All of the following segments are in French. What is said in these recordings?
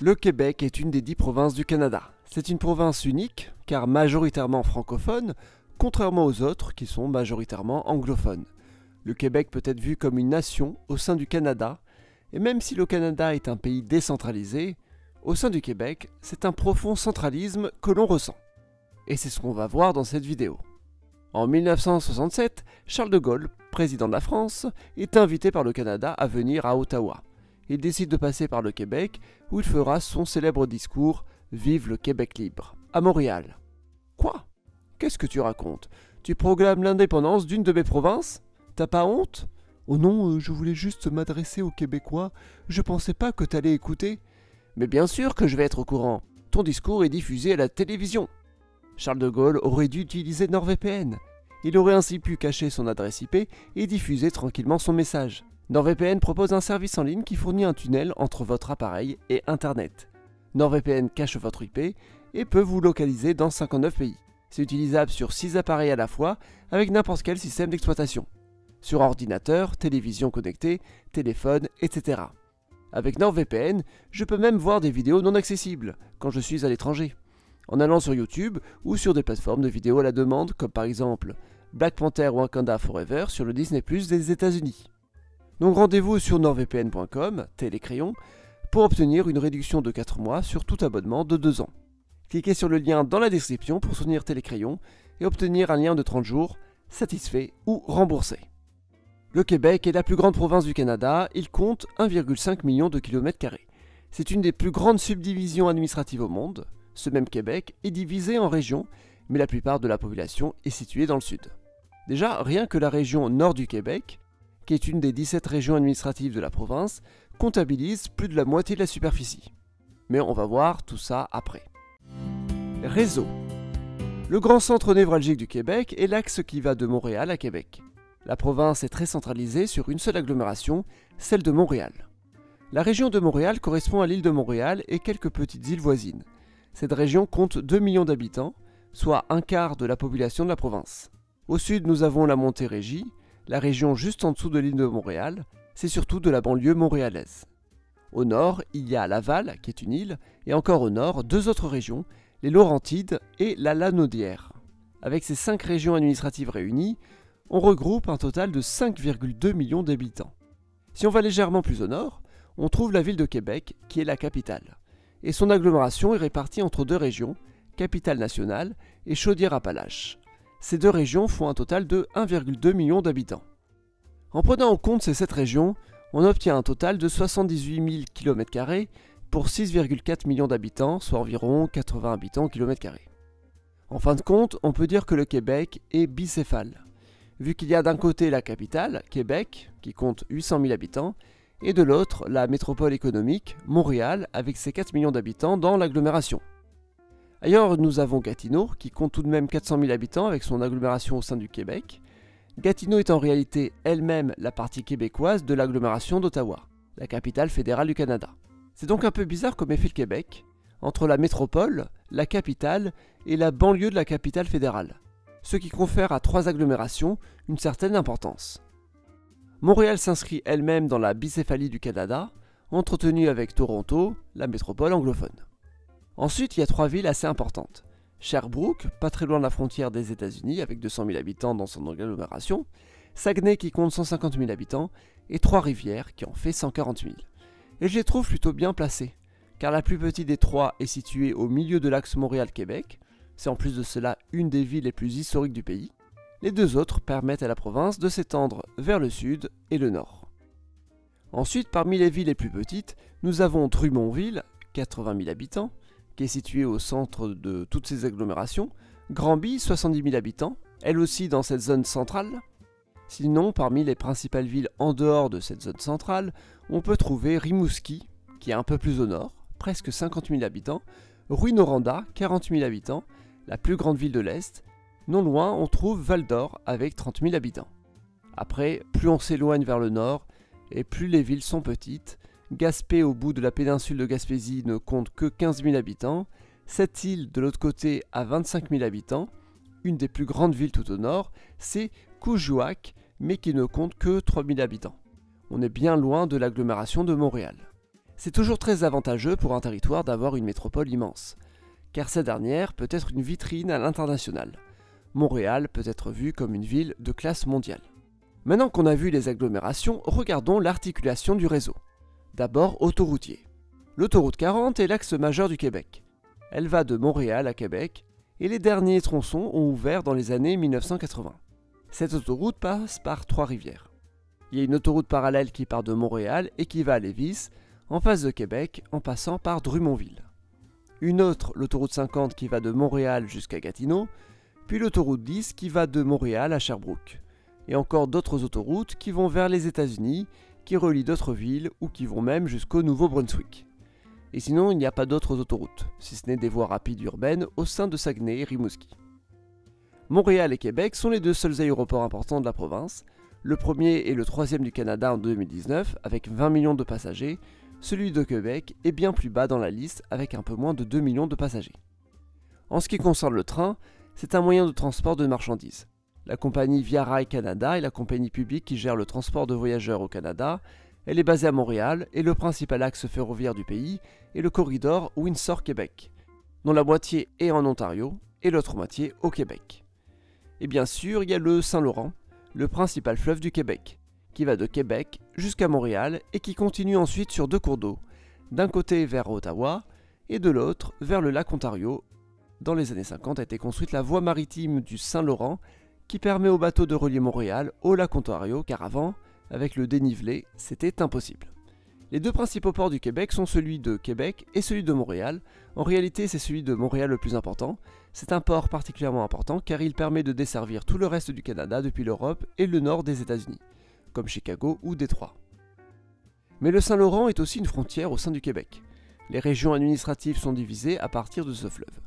Le Québec est une des 10 provinces du Canada. C'est une province unique, car majoritairement francophone, contrairement aux autres qui sont majoritairement anglophones. Le Québec peut être vu comme une nation au sein du Canada, et même si le Canada est un pays décentralisé, au sein du Québec, c'est un profond centralisme que l'on ressent. Et c'est ce qu'on va voir dans cette vidéo. En 1967, Charles de Gaulle, président de la France, est invité par le Canada à venir à Ottawa. Il décide de passer par le Québec, où il fera son célèbre discours « Vive le Québec libre » à Montréal. Quoi? Qu'est-ce que tu racontes? Tu proclames l'indépendance d'une de mes provinces? T'as pas honte? Oh non, je voulais juste m'adresser aux Québécois, je pensais pas que t'allais écouter. Mais bien sûr que je vais être au courant, ton discours est diffusé à la télévision. Charles de Gaulle aurait dû utiliser NordVPN. Il aurait ainsi pu cacher son adresse IP et diffuser tranquillement son message. NordVPN propose un service en ligne qui fournit un tunnel entre votre appareil et Internet. NordVPN cache votre IP et peut vous localiser dans 59 pays. C'est utilisable sur 6 appareils à la fois avec n'importe quel système d'exploitation. Sur ordinateur, télévision connectée, téléphone, etc. Avec NordVPN, je peux même voir des vidéos non accessibles quand je suis à l'étranger, en allant sur YouTube ou sur des plateformes de vidéos à la demande comme par exemple Black Panther Wakanda Forever sur le Disney+ des États-Unis. Donc rendez-vous sur nordvpn.com, télécrayon, pour obtenir une réduction de 4 mois sur tout abonnement de 2 ans. Cliquez sur le lien dans la description pour soutenir Télécrayon et obtenir un lien de 30 jours, satisfait ou remboursé. Le Québec est la plus grande province du Canada, il compte 1,5 million de km². C'est une des plus grandes subdivisions administratives au monde. Ce même Québec est divisé en régions, mais la plupart de la population est située dans le sud. Déjà, rien que la région nord du Québec, qui est une des 17 régions administratives de la province, comptabilise plus de la moitié de la superficie. Mais on va voir tout ça après. Réseau. Le grand centre névralgique du Québec est l'axe qui va de Montréal à Québec. La province est très centralisée sur une seule agglomération, celle de Montréal. La région de Montréal correspond à l'île de Montréal et quelques petites îles voisines. Cette région compte 2 millions d'habitants, soit un quart de la population de la province. Au sud, nous avons la Montérégie, la région juste en dessous de l'île de Montréal, c'est surtout de la banlieue montréalaise. Au nord, il y a Laval, qui est une île, et encore au nord, 2 autres régions, les Laurentides et la Lanaudière. Avec ces 5 régions administratives réunies, on regroupe un total de 5,2 millions d'habitants. Si on va légèrement plus au nord, on trouve la ville de Québec, qui est la capitale. Et son agglomération est répartie entre 2 régions, Capitale-Nationale et Chaudière-Appalaches. Ces 2 régions font un total de 1,2 million d'habitants. En prenant en compte ces 7 régions, on obtient un total de 78 000 km² pour 6,4 millions d'habitants, soit environ 80 habitants au km². En fin de compte, on peut dire que le Québec est bicéphale, vu qu'il y a d'un côté la capitale, Québec, qui compte 800 000 habitants, et de l'autre la métropole économique, Montréal, avec ses 4 millions d'habitants dans l'agglomération. Ailleurs, nous avons Gatineau, qui compte tout de même 400 000 habitants avec son agglomération au sein du Québec. Gatineau est en réalité elle-même la partie québécoise de l'agglomération d'Ottawa, la capitale fédérale du Canada. C'est donc un peu bizarre comme est fait le Québec, entre la métropole, la capitale et la banlieue de la capitale fédérale, ce qui confère à 3 agglomérations une certaine importance. Montréal s'inscrit elle-même dans la bicéphalie du Canada, entretenue avec Toronto, la métropole anglophone. Ensuite, il y a 3 villes assez importantes. Sherbrooke, pas très loin de la frontière des États-Unis, avec 200 000 habitants dans son agglomération, Saguenay qui compte 150 000 habitants, et Trois-Rivières qui en fait 140 000. Et je les trouve plutôt bien placés, car la plus petite des 3 est située au milieu de l'axe Montréal-Québec, c'est en plus de cela une des villes les plus historiques du pays. Les 2 autres permettent à la province de s'étendre vers le sud et le nord. Ensuite, parmi les villes les plus petites, nous avons Drummondville, 80 000 habitants, qui est située au centre de toutes ces agglomérations, Granby, 70 000 habitants, elle aussi dans cette zone centrale. Sinon, parmi les principales villes en dehors de cette zone centrale, on peut trouver Rimouski, qui est un peu plus au nord, presque 50 000 habitants, Rouyn-Noranda, 40 000 habitants, la plus grande ville de l'Est. Non loin, on trouve Val-d'Or avec 30 000 habitants. Après, plus on s'éloigne vers le nord, et plus les villes sont petites. Gaspé, au bout de la péninsule de Gaspésie, ne compte que 15 000 habitants. Cette île, de l'autre côté, a 25 000 habitants. Une des plus grandes villes tout au nord, c'est Coujouac, mais qui ne compte que 3 000 habitants. On est bien loin de l'agglomération de Montréal. C'est toujours très avantageux pour un territoire d'avoir une métropole immense, car cette dernière peut être une vitrine à l'international. Montréal peut être vue comme une ville de classe mondiale. Maintenant qu'on a vu les agglomérations, regardons l'articulation du réseau. D'abord, autoroutier. L'autoroute 40 est l'axe majeur du Québec. Elle va de Montréal à Québec, et les derniers tronçons ont ouvert dans les années 1980. Cette autoroute passe par Trois-Rivières. Il y a une autoroute parallèle qui part de Montréal et qui va à Lévis, en face de Québec, en passant par Drummondville. Une autre, l'autoroute 50 qui va de Montréal jusqu'à Gatineau, puis l'autoroute 10 qui va de Montréal à Sherbrooke. Et encore d'autres autoroutes qui vont vers les États-Unis, qui relient d'autres villes ou qui vont même jusqu'au Nouveau-Brunswick. Et sinon, il n'y a pas d'autres autoroutes, si ce n'est des voies rapides urbaines au sein de Saguenay et Rimouski. Montréal et Québec sont les deux seuls aéroports importants de la province. Le premier est le troisième du Canada en 2019 avec 20 millions de passagers. Celui de Québec est bien plus bas dans la liste avec un peu moins de 2 millions de passagers. En ce qui concerne le train, c'est un moyen de transport de marchandises. La compagnie Via Rail Canada est la compagnie publique qui gère le transport de voyageurs au Canada. Elle est basée à Montréal et le principal axe ferroviaire du pays est le corridor Windsor-Québec, dont la moitié est en Ontario et l'autre moitié au Québec. Et bien sûr, il y a le Saint-Laurent, le principal fleuve du Québec, qui va de Québec jusqu'à Montréal et qui continue ensuite sur deux cours d'eau, d'un côté vers Ottawa et de l'autre vers le lac Ontario. Dans les années 50 a été construite la voie maritime du Saint-Laurent qui permet aux bateaux de relier Montréal au lac Ontario car avant, avec le dénivelé, c'était impossible. Les deux principaux ports du Québec sont celui de Québec et celui de Montréal. En réalité, c'est celui de Montréal le plus important. C'est un port particulièrement important car il permet de desservir tout le reste du Canada depuis l'Europe et le nord des États-Unis, comme Chicago ou Détroit. Mais le Saint-Laurent est aussi une frontière au sein du Québec. Les régions administratives sont divisées à partir de ce fleuve.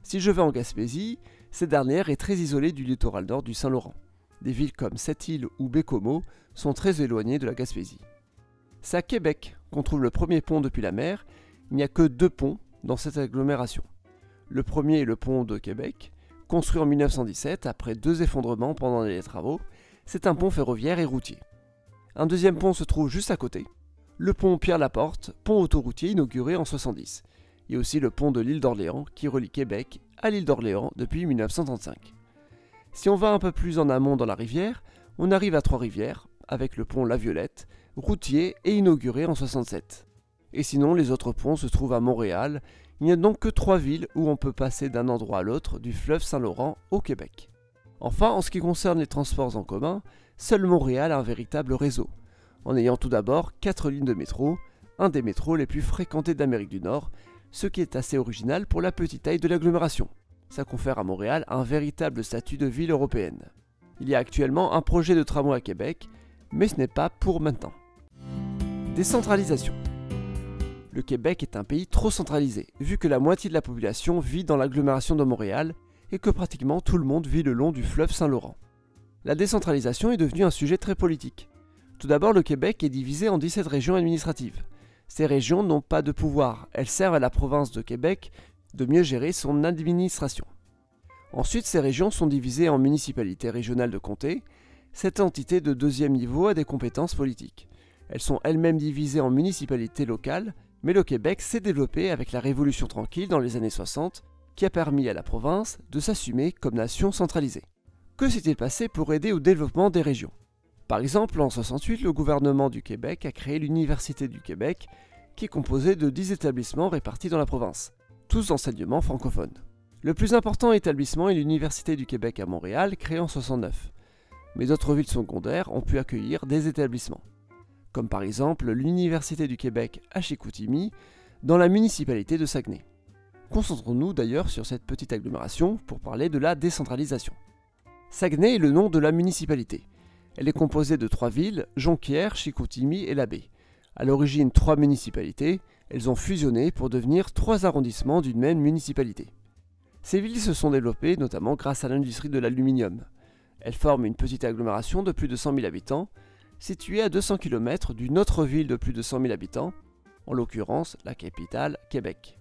Si je vais en Gaspésie, cette dernière est très isolée du littoral nord du Saint-Laurent. Des villes comme Sept-Îles ou Bécomo sont très éloignées de la Gaspésie. C'est à Québec qu'on trouve le premier pont depuis la mer. Il n'y a que 2 ponts dans cette agglomération. Le premier est le pont de Québec, construit en 1917 après 2 effondrements pendant les travaux. C'est un pont ferroviaire et routier. Un deuxième pont se trouve juste à côté, le pont Pierre-Laporte, pont autoroutier inauguré en 1970. Il y a aussi le pont de l'île d'Orléans qui relie Québec à l'île d'Orléans depuis 1935. Si on va un peu plus en amont dans la rivière, on arrive à Trois-Rivières avec le pont La Violette, routier et inauguré en 1967. Et sinon, les autres ponts se trouvent à Montréal. Il n'y a donc que 3 villes où on peut passer d'un endroit à l'autre du fleuve Saint-Laurent au Québec. Enfin, en ce qui concerne les transports en commun, seul Montréal a un véritable réseau, en ayant tout d'abord 4 lignes de métro, un des métros les plus fréquentés d'Amérique du Nord, ce qui est assez original pour la petite taille de l'agglomération. Ça confère à Montréal un véritable statut de ville européenne. Il y a actuellement un projet de tramway à Québec, mais ce n'est pas pour maintenant. Décentralisation. Le Québec est un pays trop centralisé, vu que la moitié de la population vit dans l'agglomération de Montréal et que pratiquement tout le monde vit le long du fleuve Saint-Laurent. La décentralisation est devenue un sujet très politique. Tout d'abord, le Québec est divisé en 17 régions administratives. Ces régions n'ont pas de pouvoir, elles servent à la province de Québec de mieux gérer son administration. Ensuite, ces régions sont divisées en municipalités régionales de comté. Cette entité de deuxième niveau a des compétences politiques. Elles sont elles-mêmes divisées en municipalités locales, mais le Québec s'est développé avec la Révolution tranquille dans les années 60, qui a permis à la province de s'assumer comme nation centralisée. Que s'est-il passé pour aider au développement des régions ? Par exemple, en 1968, le gouvernement du Québec a créé l'Université du Québec, qui est composée de 10 établissements répartis dans la province, tous d'enseignement francophone. Le plus important établissement est l'Université du Québec à Montréal, créée en 1969. Mais d'autres villes secondaires ont pu accueillir des établissements, comme par exemple l'Université du Québec à Chicoutimi, dans la municipalité de Saguenay. Concentrons-nous d'ailleurs sur cette petite agglomération pour parler de la décentralisation. Saguenay est le nom de la municipalité. Elle est composée de 3 villes, Jonquière, Chicoutimi et La Baie. À l'origine 3 municipalités, elles ont fusionné pour devenir 3 arrondissements d'une même municipalité. Ces villes se sont développées notamment grâce à l'industrie de l'aluminium. Elles forment une petite agglomération de plus de 100 000 habitants, située à 200 km d'une autre ville de plus de 100 000 habitants, en l'occurrence la capitale, Québec.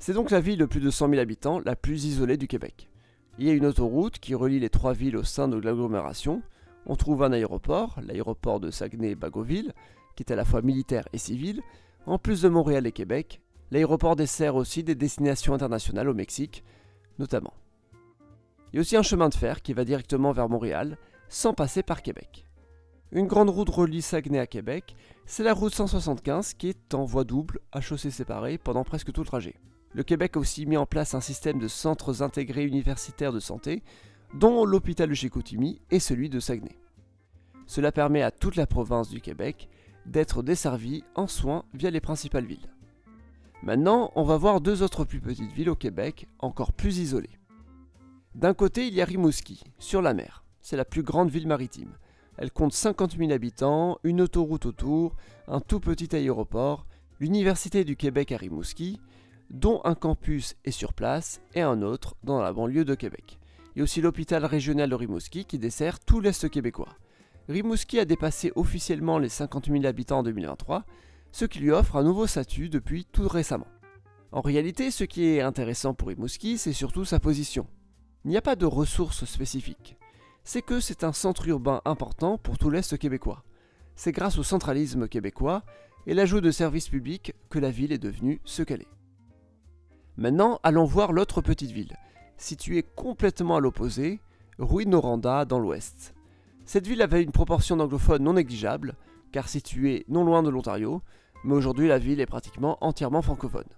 C'est donc la ville de plus de 100 000 habitants la plus isolée du Québec. Il y a une autoroute qui relie les 3 villes au sein de l'agglomération. On trouve un aéroport, l'aéroport de Saguenay-Bagotville, qui est à la fois militaire et civil, en plus de Montréal et Québec, l'aéroport dessert aussi des destinations internationales au Mexique, notamment. Il y a aussi un chemin de fer qui va directement vers Montréal, sans passer par Québec. Une grande route relie Saguenay à Québec, c'est la route 175 qui est en voie double, à chaussée séparée, pendant presque tout le trajet. Le Québec a aussi mis en place un système de centres intégrés universitaires de santé, dont l'hôpital de Chicoutimi et celui de Saguenay. Cela permet à toute la province du Québec d'être desservie en soins via les principales villes. Maintenant, on va voir deux autres plus petites villes au Québec, encore plus isolées. D'un côté, il y a Rimouski, sur la mer. C'est la plus grande ville maritime. Elle compte 50 000 habitants, une autoroute autour, un tout petit aéroport, l'Université du Québec à Rimouski, dont un campus est sur place et un autre dans la banlieue de Québec. Il y a aussi l'hôpital régional de Rimouski qui dessert tout l'Est québécois. Rimouski a dépassé officiellement les 50 000 habitants en 2023, ce qui lui offre un nouveau statut depuis tout récemment. En réalité, ce qui est intéressant pour Rimouski, c'est surtout sa position. Il n'y a pas de ressources spécifiques. C'est que c'est un centre urbain important pour tout l'Est québécois. C'est grâce au centralisme québécois et l'ajout de services publics que la ville est devenue ce qu'elle est. Maintenant, allons voir l'autre petite ville, située complètement à l'opposé, Rouyn-Noranda dans l'ouest. Cette ville avait une proportion d'anglophones non négligeable, car située non loin de l'Ontario, mais aujourd'hui la ville est pratiquement entièrement francophone.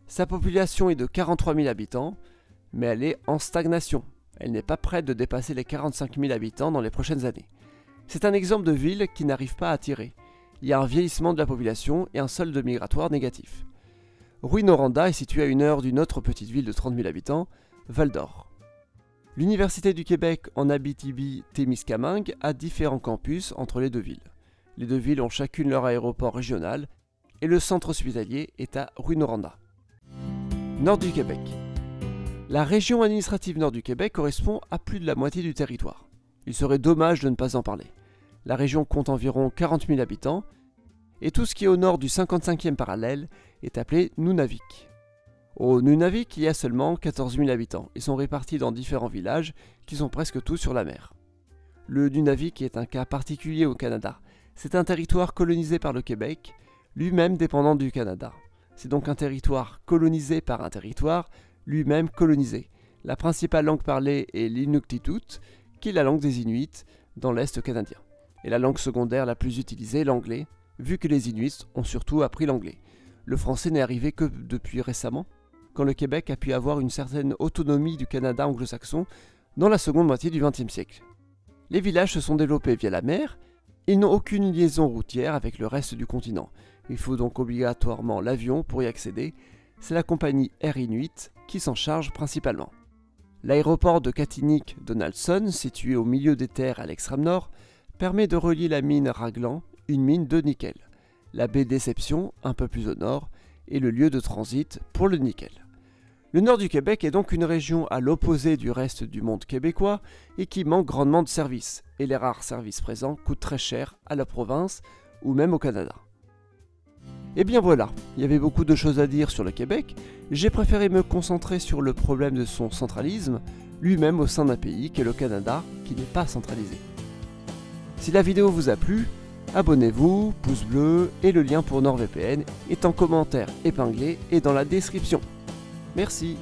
Sa population est de 43 000 habitants, mais elle est en stagnation. Elle n'est pas prête de dépasser les 45 000 habitants dans les prochaines années. C'est un exemple de ville qui n'arrive pas à attirer. Il y a un vieillissement de la population et un solde migratoire négatif. Rouyn-Noranda est située à 1 heure d'une autre petite ville de 30 000 habitants, Val-d'Or. L'Université du Québec en Abitibi-Témiscamingue a différents campus entre les deux villes. Les deux villes ont chacune leur aéroport régional et le centre hospitalier est à Rouyn-Noranda. Nord du Québec. La région administrative nord du Québec correspond à plus de la moitié du territoire. Il serait dommage de ne pas en parler. La région compte environ 40 000 habitants et tout ce qui est au nord du 55e parallèle est appelé Nunavik. Au Nunavik, il y a seulement 14 000 habitants. Ils sont répartis dans différents villages qui sont presque tous sur la mer. Le Nunavik est un cas particulier au Canada. C'est un territoire colonisé par le Québec, lui-même dépendant du Canada. C'est donc un territoire colonisé par un territoire lui-même colonisé. La principale langue parlée est l'Inuktitut, qui est la langue des Inuits dans l'Est canadien. Et la langue secondaire la plus utilisée est l'anglais, vu que les Inuits ont surtout appris l'anglais. Le français n'est arrivé que depuis récemment, quand le Québec a pu avoir une certaine autonomie du Canada anglo-saxon dans la seconde moitié du XXe siècle. Les villages se sont développés via la mer, ils n'ont aucune liaison routière avec le reste du continent. Il faut donc obligatoirement l'avion pour y accéder. C'est la compagnie Air Inuit qui s'en charge principalement. L'aéroport de Katinnik-Donaldson, situé au milieu des terres à l'extrême nord, permet de relier la mine Raglan, une mine de nickel. La baie Déception, un peu plus au nord, est le lieu de transit pour le nickel. Le nord du Québec est donc une région à l'opposé du reste du monde québécois et qui manque grandement de services, et les rares services présents coûtent très cher à la province ou même au Canada. Et bien voilà, il y avait beaucoup de choses à dire sur le Québec, j'ai préféré me concentrer sur le problème de son centralisme, lui-même au sein d'un pays qu'est le Canada, qui n'est pas centralisé. Si la vidéo vous a plu, abonnez-vous, pouce bleu et le lien pour NordVPN est en commentaire épinglé et dans la description. Merci.